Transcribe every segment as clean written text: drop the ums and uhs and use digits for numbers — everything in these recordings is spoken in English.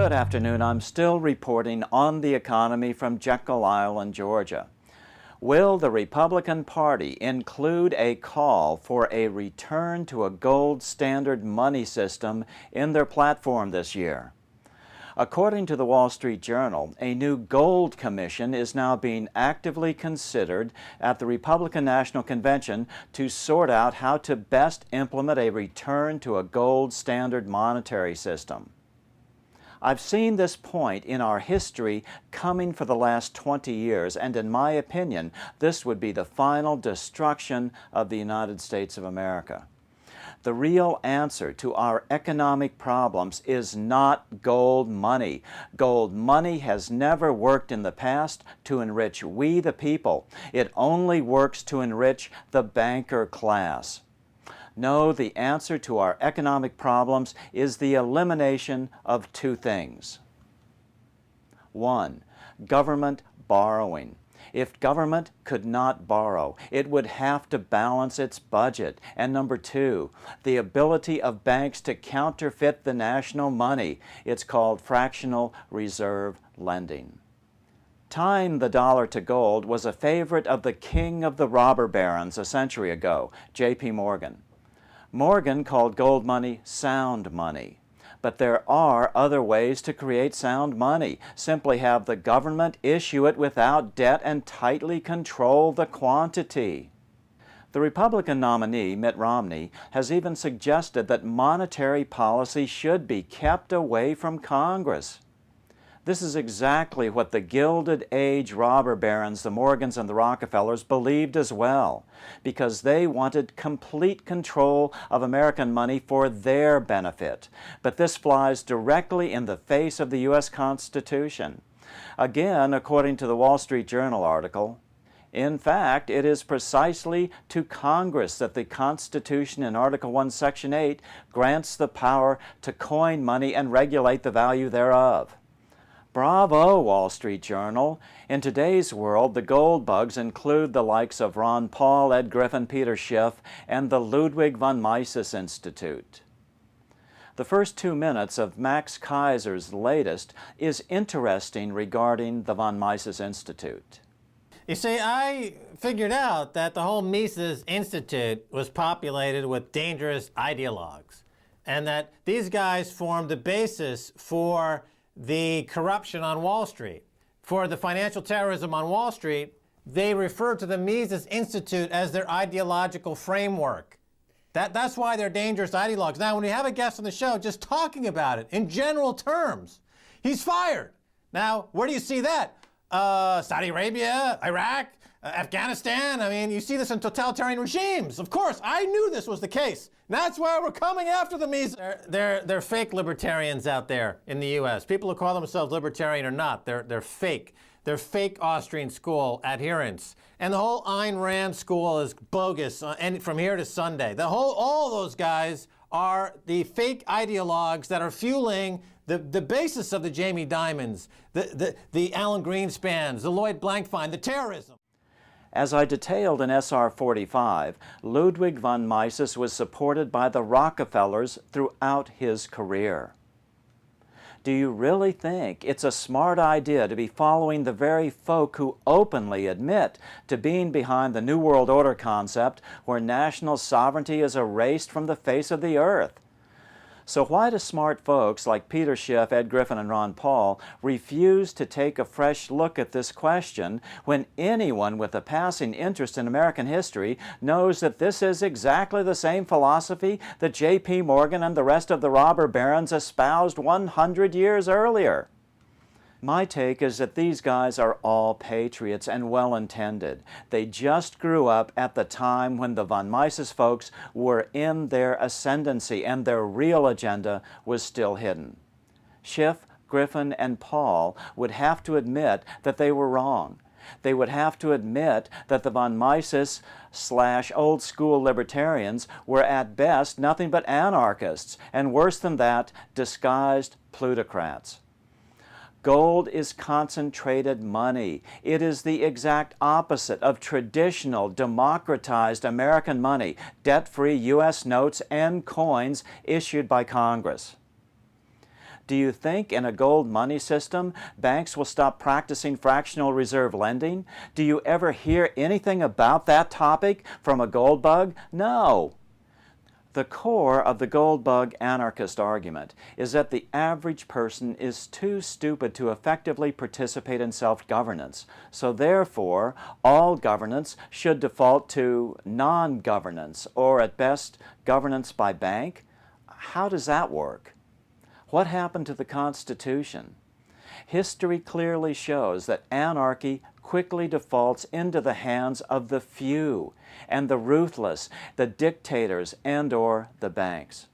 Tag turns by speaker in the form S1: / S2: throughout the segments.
S1: Good afternoon. I'm still reporting on the economy from Jekyll Island, Georgia. Will the Republican Party include a call for a return to a gold standard money system in their platform this year? According to the Wall Street Journal, a new gold commission is now being actively considered at the Republican National Convention to sort out how to best implement a return to a gold standard monetary system. I've seen this point in our history coming for the last 20 years, and in my opinion, this would be the final destruction of the United States of America. The real answer to our economic problems is not gold money. Gold money has never worked in the past to enrich we the people. It only works to enrich the banker class. No, the answer to our economic problems is the elimination of two things. One, government borrowing. If government could not borrow, it would have to balance its budget. And number two, the ability of banks to counterfeit the national money. It's called fractional reserve lending. Tying the dollar to gold was a favorite of the king of the robber barons a century ago, J.P.Morgan. Morgan called gold money sound money. But there are other ways to create sound money. Simply have the government issue it without debt and tightly control the quantity. The Republican nominee, Mitt Romney, has even suggested that monetary policy should be kept away from Congress. This is exactly what the Gilded Age robber barons, the Morgans and the Rockefellers, believed as well, because they wanted complete control of American money for their benefit. But this flies directly in the face of the U.S. Constitution. Again, according to the Wall Street Journal article, in fact, it is precisely to Congress that the Constitution in Article 1, Section 8 grants the power to coin money and regulate the value thereof. Bravo, Wall Street Journal. In today's world, the gold bugs include the likes of Ron Paul, Ed Griffin, Peter Schiff, and the Ludwig von Mises Institute. The first 2 minutes of Max Kaiser's latest is interesting regarding the von Mises Institute.
S2: You see, I figured out that the whole Mises Institute was populated with dangerous ideologues, and that these guys formed the basis for the corruption on Wall Street. For the financial terrorism on Wall Street, they refer to the Mises Institute as their ideological framework. That's why they're dangerous ideologues. Now, when we have a guest on the show just talking about it in general terms, he's fired. Now, where do you see that? Saudi Arabia, Iraq, Afghanistan. I mean, you see this in totalitarian regimes. Of course, I knew this was the case. That's why we're coming after the Mises. They're fake libertarians out there in the U.S. People who call themselves libertarian are not. They're fake. They're fake Austrian school adherents. And the whole Ayn Rand school is bogus, and from here to Sunday. All those guys are the fake ideologues that are fueling the basis of the Jamie Dimons, the Alan Greenspans, the Lloyd Blankfein, the terrorism.
S1: As I detailed in SR 45, Ludwig von Mises was supported by the Rockefellers throughout his career. Do you really think it's a smart idea to be following the very folk who openly admit to being behind the New World Order concept where national sovereignty is erased from the face of the earth? So why do smart folks like Peter Schiff, Ed Griffin, and Ron Paul refuse to take a fresh look at this question when anyone with a passing interest in American history knows that this is exactly the same philosophy that J.P.Morgan and the rest of the robber barons espoused 100 years earlier? My take is that these guys are all patriots and well-intended. They just grew up at the time when the von Mises folks were in their ascendancy and their real agenda was still hidden. Schiff, Griffin, and Paul would have to admit that they were wrong. They would have to admit that the von Mises / old school libertarians were at best nothing but anarchists, and worse than that, disguised plutocrats. Gold is concentrated money. It is the exact opposite of traditional, democratized American money, debt-free U.S. notes and coins issued by Congress. Do you think in a gold money system, banks will stop practicing fractional reserve lending? Do you ever hear anything about that topic from a gold bug? No. The core of the gold bug anarchist argument is that the average person is too stupid to effectively participate in self-governance. So therefore, all governance should default to non-governance, or at best, governance by bank. How does that work? What happened to the Constitution? History clearly shows that anarchy quickly defaults into the hands of the few and the ruthless, the dictators and/or the banks.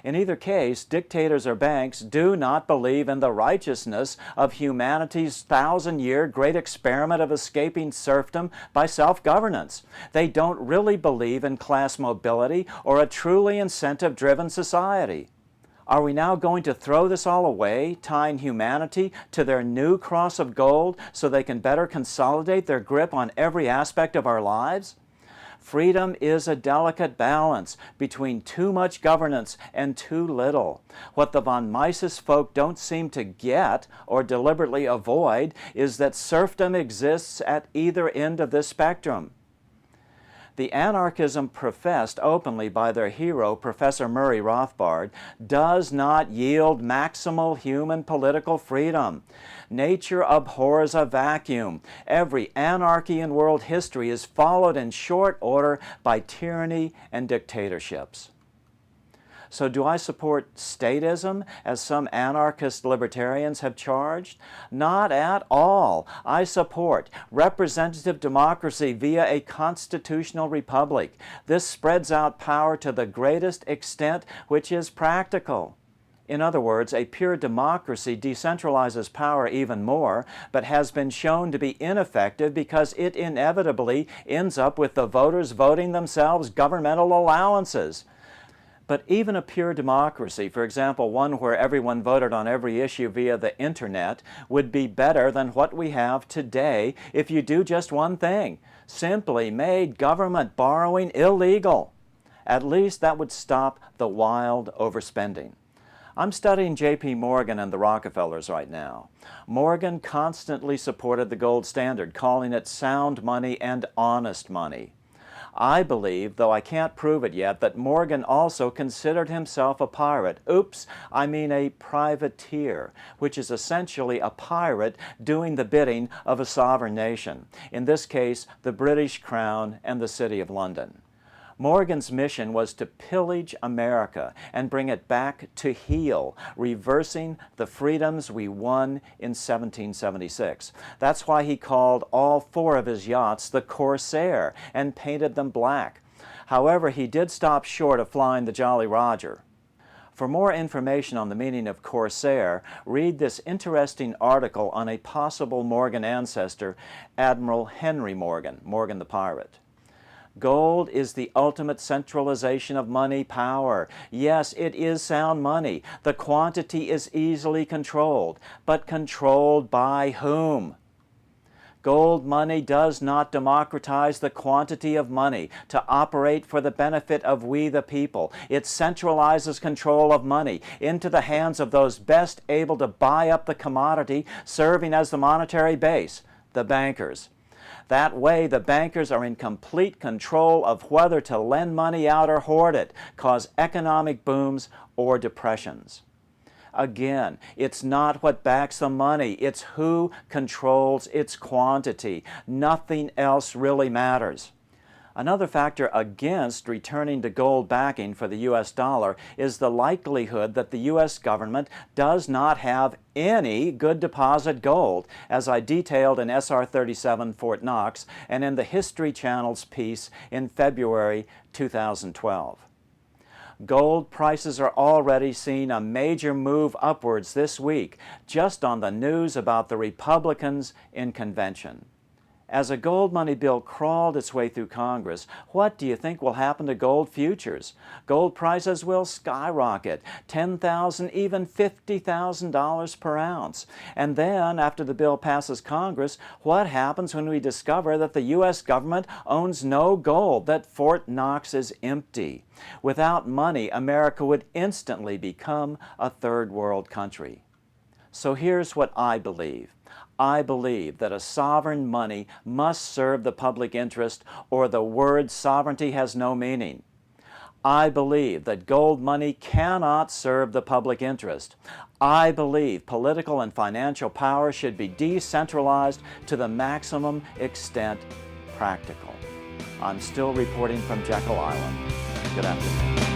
S1: In either case, dictators or banks do not believe in the righteousness of humanity's 1,000-year great experiment of escaping serfdom by self-governance. They don't really believe in class mobility or a truly incentive-driven society. Are we now going to throw this all away, tying humanity to their new cross of gold so they can better consolidate their grip on every aspect of our lives? Freedom is a delicate balance between too much governance and too little. What the von Mises folk don't seem to get or deliberately avoid is that serfdom exists at either end of this spectrum. The anarchism professed openly by their hero, Professor Murray Rothbard, does not yield maximal human political freedom. Nature abhors a vacuum. Every anarchy in world history is followed in short order by tyranny and dictatorships. So do I support statism, as some anarchist libertarians have charged? Not at all. I support representative democracy via a constitutional republic. This spreads out power to the greatest extent which is practical. In other words, a pure democracy decentralizes power even more, but has been shown to be ineffective because it inevitably ends up with the voters voting themselves governmental allowances. But even a pure democracy, for example, one where everyone voted on every issue via the internet, would be better than what we have today if you do just one thing: simply made government borrowing illegal. At least that would stop the wild overspending. I'm studying J.P.Morgan and the Rockefellers right now. Morgan constantly supported the gold standard, calling it sound money and honest money. I believe, though I can't prove it yet, that Morgan also considered himself a pirate. Oops, I mean a privateer, which is essentially a pirate doing the bidding of a sovereign nation, in this case, the British Crown and the City of London. Morgan's mission was to pillage America and bring it back to heel, reversing the freedoms we won in 1776. That's why he called all 4 of his yachts the Corsair and painted them black. However, he did stop short of flying the Jolly Roger. For more information on the meaning of Corsair, read this interesting article on a possible Morgan ancestor, Admiral Henry Morgan, Morgan the Pirate. Gold is the ultimate centralization of money power. Yes, it is sound money. The quantity is easily controlled, but controlled by whom? Gold money does not democratize the quantity of money to operate for the benefit of we the people. It centralizes control of money into the hands of those best able to buy up the commodity, serving as the monetary base, the bankers. That way, the bankers are in complete control of whether to lend money out or hoard it, cause economic booms or depressions. Again, it's not what backs the money, it's who controls its quantity. Nothing else really matters. Another factor against returning to gold backing for the U.S. dollar is the likelihood that the U.S. government does not have any good deposit gold, as I detailed in SR 37 Fort Knox and in the History Channel's piece in February 2012. Gold prices are already seeing a major move upwards this week, just on the news about the Republicans in convention. As a gold money bill crawled its way through Congress, what do you think will happen to gold futures? Gold prices will skyrocket, $10,000, even $50,000 per ounce. And then, after the bill passes Congress, what happens when we discover that the U.S. government owns no gold, that Fort Knox is empty? Without money, America would instantly become a third world country. So here's what I believe. I believe that a sovereign money must serve the public interest, or the word sovereignty has no meaning. I believe that gold money cannot serve the public interest. I believe political and financial power should be decentralized to the maximum extent practical. I'm still reporting from Jekyll Island. Good afternoon.